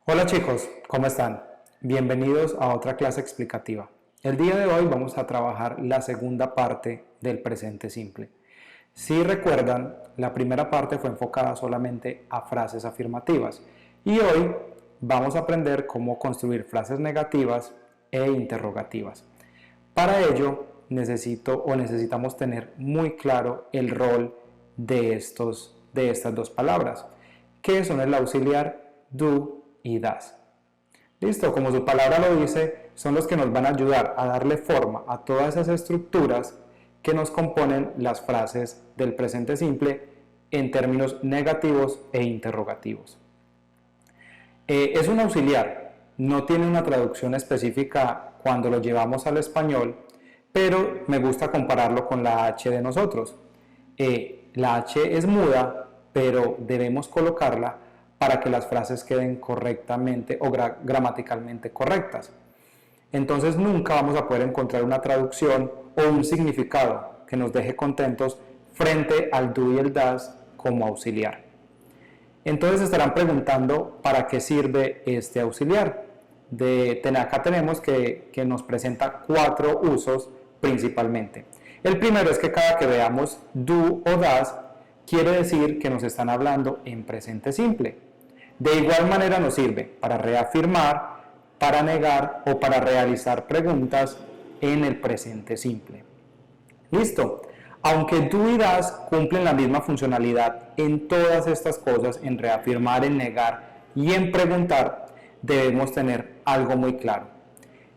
Hola chicos, ¿cómo están? Bienvenidos a otra clase explicativa. El día de hoy vamos a trabajar la segunda parte del presente simple. Si recuerdan, la primera parte fue enfocada solamente a frases afirmativas y hoy vamos a aprender cómo construir frases negativas e interrogativas. Para ello necesitamos tener muy claro el rol de estas dos palabras, que son el auxiliar do y das. Listo, como su palabra lo dice, son los que nos van a ayudar a darle forma a todas esas estructuras que nos componen las frases del presente simple en términos negativos e interrogativos. Es un auxiliar, no tiene una traducción específica cuando lo llevamos al español, pero me gusta compararlo con la H de nosotros. La H es muda, pero debemos colocarla para que las frases queden correctamente o gramaticalmente correctas. Entonces nunca vamos a poder encontrar una traducción o un significado que nos deje contentos frente al do y el das como auxiliar. Entonces estarán preguntando para qué sirve este auxiliar. Acá tenemos que nos presenta 4 usos principalmente. El primero es que cada que veamos do o das, quiere decir que nos están hablando en presente simple. De igual manera nos sirve para reafirmar, para negar o para realizar preguntas en el presente simple. Listo. Aunque do y das cumplen la misma funcionalidad en todas estas cosas, en reafirmar, en negar y en preguntar, debemos tener algo muy claro.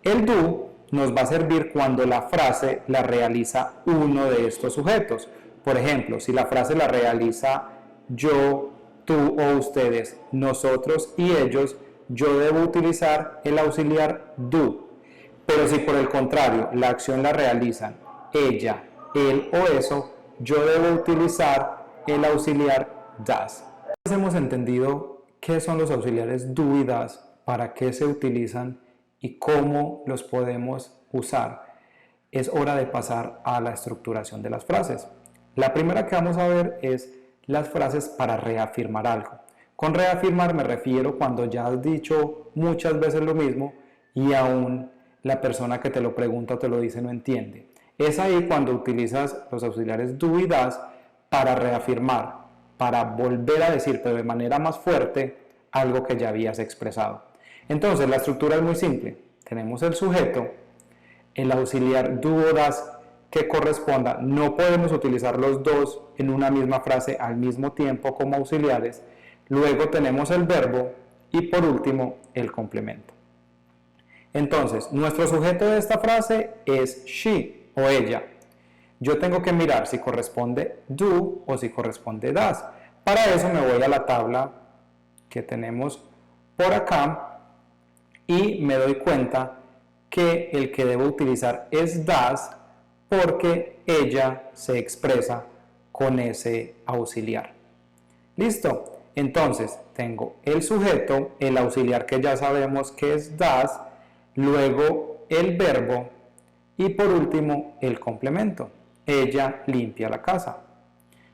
El do nos va a servir cuando la frase la realiza uno de estos sujetos. Por ejemplo, si la frase la realiza yo, tú o ustedes, nosotros y ellos, yo debo utilizar el auxiliar do. Pero si por el contrario la acción la realizan ella, él o eso, yo debo utilizar el auxiliar das. Hemos entendido qué son los auxiliares do y das, para qué se utilizan y cómo los podemos usar. Es hora de pasar a la estructuración de las frases. La primera que vamos a ver es las frases para reafirmar algo. Con reafirmar me refiero cuando ya has dicho muchas veces lo mismo y aún la persona que te lo pregunta o te lo dice no entiende. Es ahí cuando utilizas los auxiliares do y das para reafirmar, para volver a decir, pero de manera más fuerte, algo que ya habías expresado. Entonces, la estructura es muy simple. Tenemos el sujeto, el auxiliar do o das que corresponda. No podemos utilizar los dos en una misma frase al mismo tiempo como auxiliares. Luego tenemos el verbo y por último el complemento. Entonces, nuestro sujeto de esta frase es she o ella. Yo tengo que mirar si corresponde do o si corresponde das. Para eso me voy a la tabla que tenemos por acá y me doy cuenta que el que debo utilizar es das porque ella se expresa con ese auxiliar. ¿Listo? Entonces tengo el sujeto, el auxiliar que ya sabemos que es das, luego el verbo y por último el complemento. Ella limpia la casa.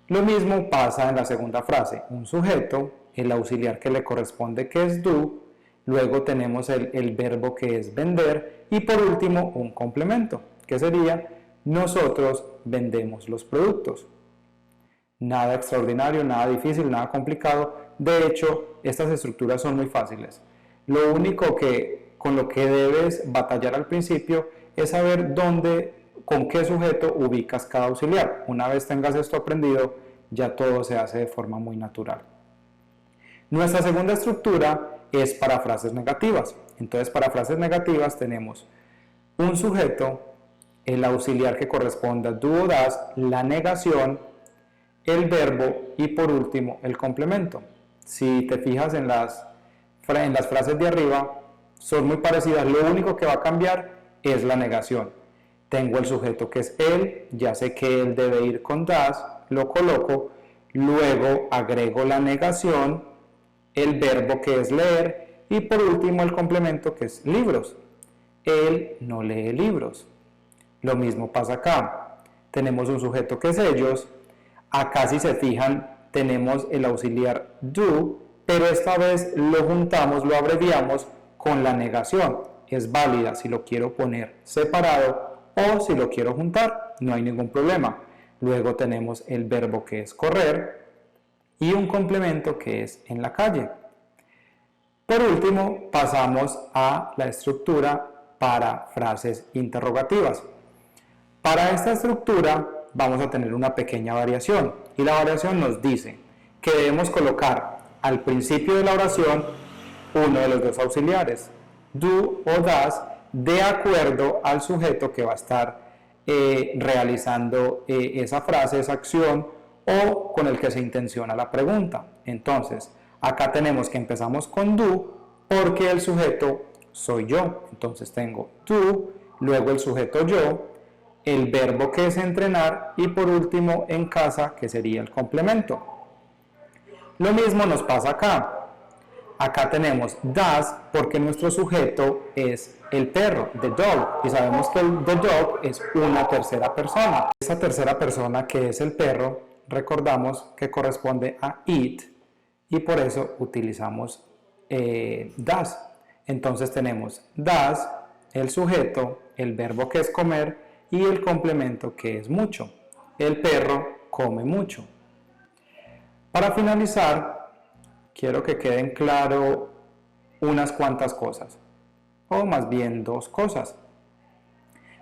Lo mismo pasa en la segunda frase. Un sujeto, el auxiliar que le corresponde que es do, luego tenemos el verbo que es vender y por último un complemento, que sería nosotros vendemos los productos. Nada extraordinario, nada difícil, nada complicado. De hecho, estas estructuras son muy fáciles. Lo único con lo que debes batallar al principio es saber con qué sujeto ubicas cada auxiliar. Una vez tengas esto aprendido, ya todo se hace de forma muy natural. Nuestra segunda estructura es para frases negativas. Entonces, para frases negativas tenemos un sujeto, el auxiliar que corresponda a do o das, la negación, el verbo y por último el complemento. Si te fijas en las frases de arriba, son muy parecidas. Lo único que va a cambiar es la negación. Tengo el sujeto que es él, ya sé que él debe ir con das, lo coloco, luego agrego la negación, el verbo que es leer y por último el complemento que es libros. Él no lee libros. Lo mismo pasa acá. Tenemos un sujeto que es ellos. Acá si se fijan tenemos el auxiliar do pero esta vez lo juntamos, lo abreviamos con la negación. Es válida si lo quiero poner separado o si lo quiero juntar, no hay ningún problema. Luego tenemos el verbo que es correr y un complemento que es en la calle. Por último, pasamos a la estructura para frases interrogativas. Para esta estructura vamos a tener una pequeña variación y la variación nos dice que debemos colocar al principio de la oración uno de los dos auxiliares, do o das, de acuerdo al sujeto que va a estar realizando esa frase, esa acción o con el que se intenciona la pregunta. Entonces, acá tenemos que empezamos con do porque el sujeto soy yo. Entonces tengo do, luego el sujeto yo, el verbo que es entrenar y por último en casa, que sería el complemento. Lo mismo nos pasa acá. Acá tenemos das porque nuestro sujeto es el perro, the dog, y sabemos que el the dog es una tercera persona. Esa tercera persona que es el perro, recordamos que corresponde a it y por eso utilizamos das. Entonces tenemos das, el sujeto, el verbo que es comer y el complemento que es mucho. El perro come mucho. Para finalizar, quiero que queden claro unas cuantas cosas, o más bien dos cosas.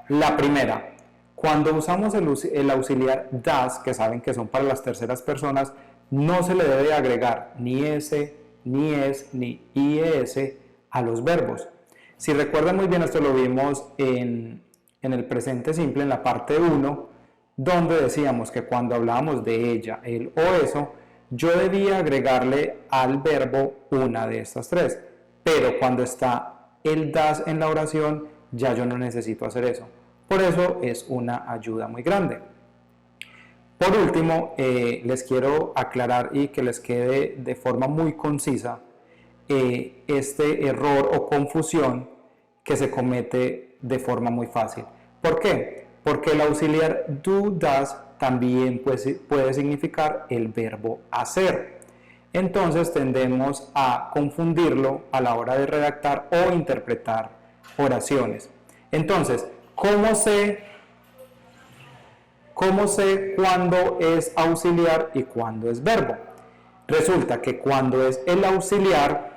La primera, cuando usamos el auxiliar das, que saben que son para las terceras personas, no se le debe agregar ni s, ni es, ni ies a los verbos. Si recuerdan muy bien, esto lo vimos en el presente simple, en la parte 1, donde decíamos que cuando hablábamos de ella, él o eso, yo debía agregarle al verbo una de estas tres, pero cuando está el das en la oración, ya yo no necesito hacer eso. Por eso es una ayuda muy grande. Por último, les quiero aclarar y que les quede de forma muy concisa este error o confusión que se comete de forma muy fácil. ¿Por qué? Porque el auxiliar do, das también puede significar el verbo hacer. Entonces tendemos a confundirlo a la hora de redactar o interpretar oraciones. Entonces, ¿cómo sé cuándo es auxiliar y cuándo es verbo? Resulta que cuando es el auxiliar,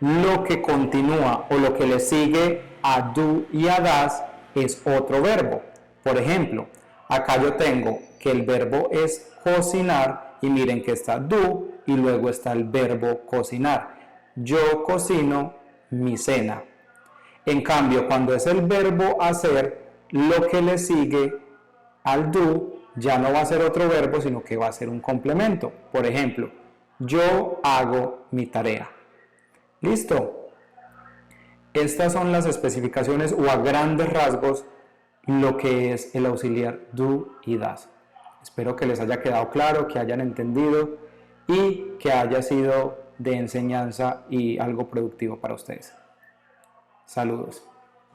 lo que continúa o lo que le sigue a do y a das es otro verbo. Por ejemplo, acá yo tengo que el verbo es cocinar y miren que está do y luego está el verbo cocinar. Yo cocino mi cena. En cambio, cuando es el verbo hacer, lo que le sigue al do ya no va a ser otro verbo, sino que va a ser un complemento. Por ejemplo, yo hago mi tarea. ¿Listo? Estas son las especificaciones o a grandes rasgos lo que es el auxiliar do y das. Espero que les haya quedado claro, que hayan entendido y que haya sido de enseñanza y algo productivo para ustedes. Saludos.